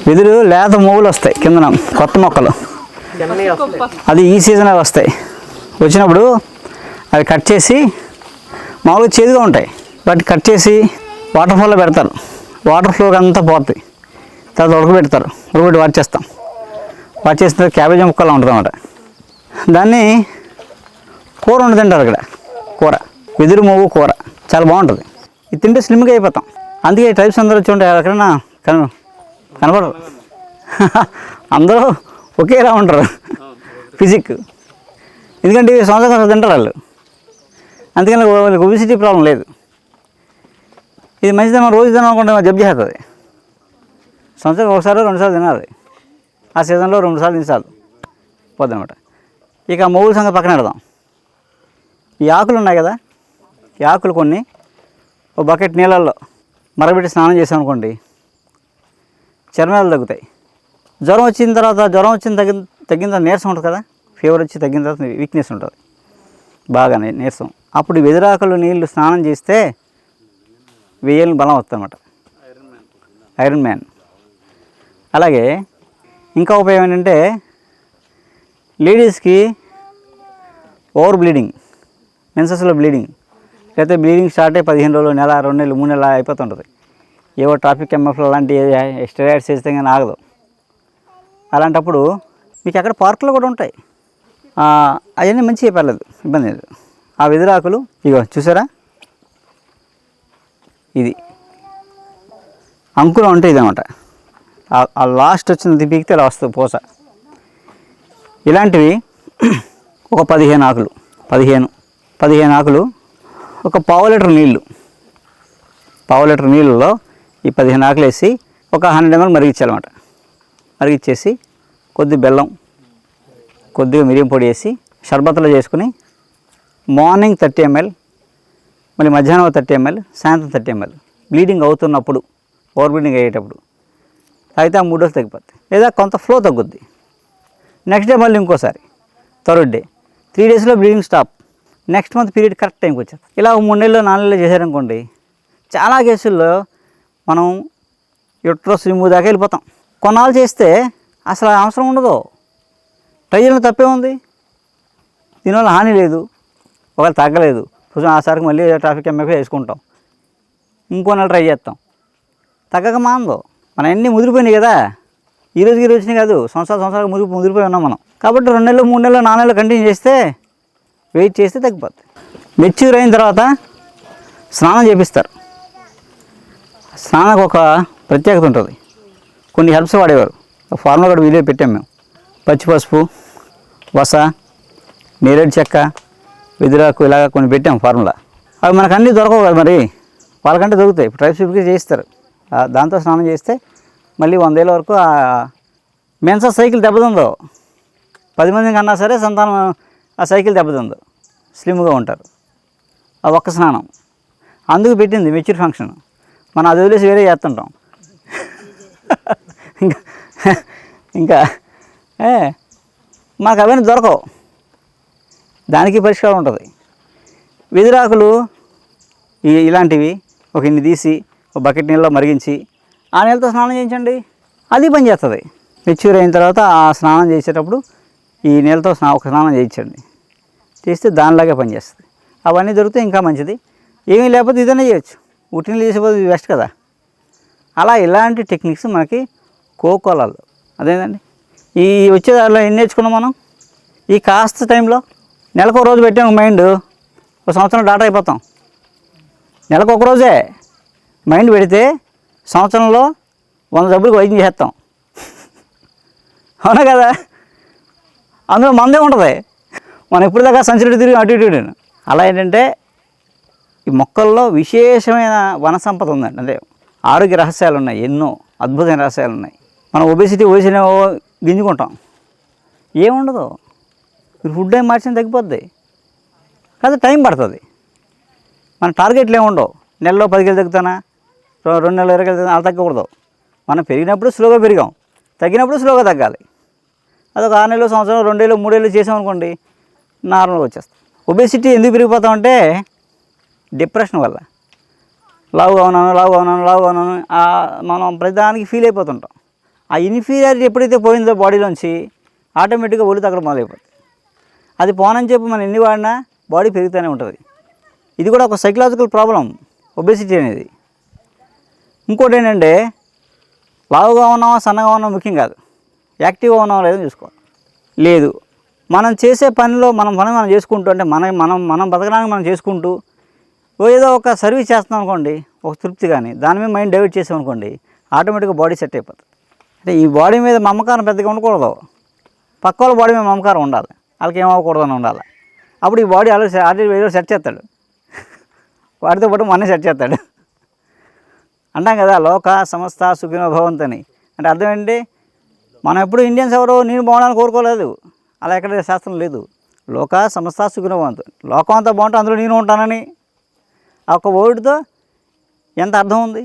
వెదురు లేత మూగులు వస్తాయి కిందన కొత్త మొక్కలు, అది ఈ సీజన్లో వస్తాయి. వచ్చినప్పుడు అవి కట్ చేసి మామూలుగా చేదుగా ఉంటాయి, వాటిని కట్ చేసి వాటర్ ఫ్లోలో పెడతారు. వాటర్ ఫ్లోకి అంతా పోతాయి. తర్వాత ఉడకబెట్టి వాట్ చేస్తాం. వాట్ చేసిన తర్వాత క్యాబేజీ ముక్కలా ఉంటుంది అన్నమాట. దాన్ని కూర వండి తింటారు ఇక్కడ. కూర వెదురు మూగు కూర చాలా బాగుంటుంది. ఇది తింటే స్లిమ్గా అయిపోతాం. అందుకే ట్రైబ్స్ అందరూ వచ్చి ఉంటాయి. ఎక్కడైనా కనపడరు. అందరూ ఒకేలా ఉంటారు ఫిజిక్. ఎందుకంటే సంవత్సరం తింటారు వాళ్ళు. అందుకని వాళ్ళకి ఒబిసిటీ ప్రాబ్లం లేదు. ఇది మంచిది. మనం రోజు తినాలనుకుంటే జబ్బు చేస్తుంది. సంవత్సరం ఒకసారి 2 సార్లు తినాలి. ఆ సీజన్లో 2 సార్లు తినాలి పోద్దనమాట. ఇక మూగుల సంగతి పక్కన పెడదాం. ఈ ఆకులు ఉన్నాయి కదా, ఈ ఆకులు కొన్ని ఒక బకెట్ నీళ్ళల్లో మరగబెట్టి స్నానం చేసామనుకోండి, చర్మాలు తగ్గుతాయి. జ్వరం వచ్చిన తగ్గిన తర్వాత నీరసం ఉంటుంది కదా, ఫీవర్ వచ్చి తగ్గిన తర్వాత వీక్నెస్ ఉంటుంది బాగా నీరసం. అప్పుడు వెదురాకులు నీళ్ళు స్నానం చేస్తే వెయ్యేళ్ళని బలం వస్తుంది అన్నమాట, ఐరన్ మ్యాన్. అలాగే ఇంకా ఉపయోగం ఏంటంటే లేడీస్కి ఓవర్ బ్లీడింగ్, మెన్సెస్లో బ్లీడింగ్, లేకపోతే బ్లీడింగ్ స్టార్ట్ అయ్యి 15 రోజులు, నెల, 2 నెలలు, 3 నెలలు అయిపోతుంటుంది. ఏవో ట్రాఫిక్ ఎంఎఫ్లు అలాంటి స్టెరాయిడ్స్ వేస్తే కానీ ఆగదు. అలాంటప్పుడు మీకు అక్కడ పార్కులు కూడా ఉంటాయి. అవన్నీ మంచిగా పర్లేదు, ఇబ్బంది లేదు. ఆ వెదురాకులు ఇగో చూసారా, ఇది అంకురం అంటే ఇదనమాట. ఆ లాస్ట్ వచ్చిన పీకితే ఇలా వస్తుంది పూస. ఇలాంటివి ఒక 15 ఆకులు, 15 ఆకులు, ఒక పావు లీటర్ నీళ్ళలో ఈ 15 ఆకులు వేసి ఒక 100 ml మరిగించాలన్నమాట. మరిగించేసి కొద్ది బెల్లం, కొద్దిగా మిరియం పొడి వేసి షర్బత్లో చేసుకుని మార్నింగ్ 30 ml, మళ్ళీ మధ్యాహ్నం 30 ml, సాయంత్రం 30 ml బ్లీడింగ్ అవుతున్నప్పుడు, ఓవర్ బ్లీడింగ్ అయ్యేటప్పుడు తాగితే ఆ 3 రోజులు తగ్గిపోతాయి. లేదా కొంత ఫ్లో తగ్గుద్ది. నెక్స్ట్ డే మళ్ళీ ఇంకోసారి, థర్డ్ డే, 3 daysలో bleeding stop. Next month period correct టైంకి వచ్చేది. ఇలా 3 నెలలు 4 నెలలు చేశారనుకోండి, చాలా కేసుల్లో మనం యుట్రస్ రిమూవ్ దాకా వెళ్ళిపోతాం. కొన్నాళ్ళు చేస్తే అసలు అవసరం ఉండదు. ట్రై చేయడం తప్పే ఉంది, దీనివల్ల హాని లేదు. ఒకవేళ తగ్గలేదు కొంచెం ఆసారికి మళ్ళీ ట్రాఫిక్ ఎంఎఫ్ వేసుకుంటాం, ఇంకో నెల ట్రై చేస్తాం, తగ్గక మాందో. మనం అన్నీ ముదిరిపోయినాయి కదా, ఈ రోజుకి వచ్చినాయి కాదు, సంవత్సరాలు ముదిరిపోయి ఉన్నాం మనం. కాబట్టి 2 నెలలు 3 నెలలు 4 నెలలు కంటిన్యూ చేస్తే, వెయిట్ చేస్తే తగ్గిపోతుంది. మెచ్యూర్ అయిన తర్వాత స్నానం చేపిస్తారు. స్నానానికి ఒక ప్రత్యేకత ఉంటుంది. కొన్ని హెర్బ్స్ వాడేవారు, ఫార్మర్ కూడా వీడియో పెట్టాం మేము. పచ్చి పసుపు, వస, నేరేడు చెక్క, వెదురాకు, ఇలాగ కొన్ని పెట్టాం ఫార్ములా. అవి మనకు అన్నీ దొరకవు కదా, మరి వాళ్ళకంటే దొరుకుతాయి. ఇప్పుడు ట్రైబ్స్ పీపుల్కి చేయిస్తారు. దాంతో స్నానం చేస్తే మళ్ళీ 100 ఏళ్ళ వరకు మెన్సస్ సైకిల్ దెబ్బతిందో, 10 మందికి అన్నా సరే సంతానం ఆ సైకిల్ దెబ్బతిందో, స్లిమ్గా ఉంటారు. ఆ ఒక్క స్నానం అందుకు పెట్టింది మెచ్యూర్ ఫంక్షన్. మనం అది వదిలేసి వేరే చేస్తుంటాం. ఇంకా మాకు అవన్నీ దొరకవు. దానికి పరిష్కారం ఉంటుంది. వెదురాకులు ఇలాంటివి ఒక ఇన్ని తీసి ఒక బకెట్ నీళ్ళలో మరిగించి ఆ నీళ్ళతో స్నానం చేయించండి, అది పని చేస్తుంది. మెచ్యూర్ అయిన తర్వాత ఆ స్నానం చేసేటప్పుడు ఈ నీళ్ళతో ఒక స్నానం చేయించండి, చేస్తే దానిలాగే పనిచేస్తుంది. అవన్నీ దొరికితే ఇంకా మంచిది. ఏమీ లేకపోతే ఇదనే చేయొచ్చు, ఉట్టిని చేసేపోతే ఇది బెస్ట్ కదా. అలా ఇలాంటి టెక్నిక్స్ మనకి కోకోలాల్లో అదేంటండి. ఈ వచ్చే దానిలో ఎన్ని నేర్చుకున్నాం మనం. ఈ కాస్త టైంలో నెలకు 1 రోజు పెట్టాము మైండ్, ఒక సంవత్సరం డాటా అయిపోతాం. నెలకు 1 రోజే మైండ్ పెడితే సంవత్సరంలో 100 జబ్బులకు వైద్యం చేస్తాం. అవునా కదా. అందులో మందే ఉంటుంది. మనం ఎప్పుడు దాకా సంచులు తిరిగి అటు ఇటు. అలా ఏంటంటే ఈ మొక్కల్లో విశేషమైన వన సంపద ఉందండి. అంటే ఆరోగ్య రహస్యాలు ఉన్నాయి, ఎన్నో అద్భుతమైన రహస్యాలు ఉన్నాయి. మనం ఒబేసిటీ గింజుకుంటాం, ఏముండదు. మీరు ఫుడ్ ఏం మార్చిన తగ్గిపోద్ది కాదు, టైం పడుతుంది. మన టార్గెట్లు ఏముండవు. నెలలో 10 కిలో తగ్గుతానా, 2 నెలలు 20 కిలో తగ్గుతానా, అలా తగ్గకూడదు. మనం పెరిగినప్పుడు స్లోగా పెరిగాం, తగ్గినప్పుడు స్లోగా తగ్గాలి. అదొక 6 నెలలు, సంవత్సరం, 2 ఏళ్ళు 3 ఏళ్ళు చేసామనుకోండి, నార్మల్గా వచ్చేస్తాం. ఒబేసిటీ ఎందుకు పెరిగిపోతామంటే డిప్రెషన్ వల్ల. లావుగా ఉన్నాను మనం ప్రతిదానికి ఫీల్ అయిపోతుంటాం. ఆ ఇన్ఫీరియారిటీ ఎప్పుడైతే పోయిందో బాడీలోంచి ఆటోమేటిక్గా ఒళ్ళు తగ్గడం మొదలైపోతుంది. అది పోనని చెప్పి మనం ఎన్ని వాడినా బాడీ పెరుగుతూనే ఉంటుంది. ఇది కూడా ఒక సైకలాజికల్ ప్రాబ్లం ఒబెసిటీ అనేది. ఇంకోటి ఏంటంటే లావుగా ఉన్నామా సన్నగా ఉన్నామా ముఖ్యం కాదు, యాక్టివ్గా ఉన్నామా లేదో చూసుకోవాలి. లేదు, మనం చేసే పనిలో మనం చేసుకుంటూ, అంటే మనం బతకడానికి మనం చేసుకుంటూ ఏదో ఒక సర్వీస్ చేస్తున్నాం అనుకోండి, ఒక తృప్తి కానీ దాని మీద మైండ్ డైవర్ట్ చేసాం అనుకోండి, ఆటోమేటిక్గా బాడీ సెట్ అయిపోతుంది. అంటే ఈ బాడీ మీద మమకారం పెద్దగా ఉండకూడదు, పక్క వాళ్ళ బాడీ మీద మమకారం ఉండాలి, వాళ్ళకి ఏమవ్వకూడదని ఉండాలి. అప్పుడు ఈ బాడీ ఆల్రెడీ సెట్ చేస్తాడు, వాడితో పాటు మొన్నే సెట్ చేస్తాడు. అంటాం కదా లోక సమస్త సుఖినో భవంతని. అంటే అర్థం ఏంటి, మనం ఎప్పుడు ఇండియన్స్ ఎవరు నేను బాగుండాలని కోరుకోలేదు, అలా ఎక్కడ శాస్త్రం లేదు. లోక సమస్త సుఖినో భవంతు, లోకం అంతా బాగుంటే అందులో నేను ఉంటానని ఆ ఒక్క వర్డ్తో ఎంత అర్థం ఉంది.